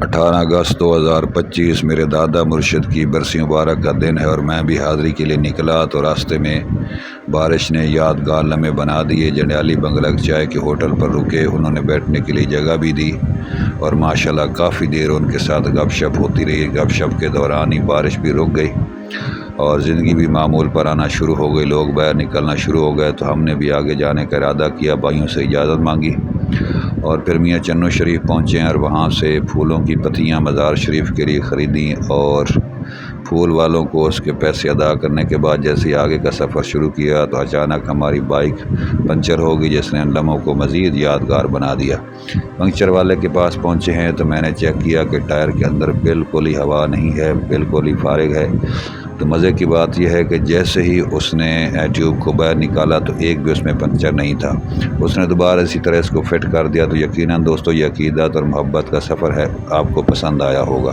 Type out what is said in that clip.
18 اگست 2025 میرے دادا مرشد کی برسی مبارک کا دن ہے اور میں بھی حاضری کے لیے نکلا تو راستے میں بارش نے یادگار لمحے بنا دیے۔ جنڈیالی بنگلہ چائے کے ہوٹل پر رکے، انہوں نے بیٹھنے کے لیے جگہ بھی دی اور ماشاءاللہ کافی دیر ان کے ساتھ گپ شپ ہوتی رہی۔ گپ شپ کے دوران ہی بارش بھی رک گئی اور زندگی بھی معمول پر آنا شروع ہو گئی۔ لوگ باہر نکلنا شروع ہو گئے تو ہم نے بھی آگے جانے کا ارادہ کیا، بھائیوں سے اجازت مانگی اور پھر میاں چنو شریف پہنچے اور وہاں سے پھولوں کی پتیاں مزار شریف کے لیے خریدیں اور پھول والوں کو اس کے پیسے ادا کرنے کے بعد جیسے ہی آگے کا سفر شروع کیا تو اچانک ہماری بائک پنچر ہو گئی، جس نے ان لمحوں کو مزید یادگار بنا دیا۔ پنکچر والے کے پاس پہنچے ہیں تو میں نے چیک کیا کہ ٹائر کے اندر بالکل ہی ہوا نہیں ہے، بالکل ہی فارغ ہے۔ تو مزے کی بات یہ ہے کہ جیسے ہی اس نے ٹیوب کو باہر نکالا تو ایک بھی اس میں پنکچر نہیں تھا۔ اس نے دوبارہ اسی طرح اس کو فٹ کر دیا۔ تو یقیناً دوستو یہ عقیدت اور محبت کا سفر ہے، آپ کو پسند آیا ہوگا۔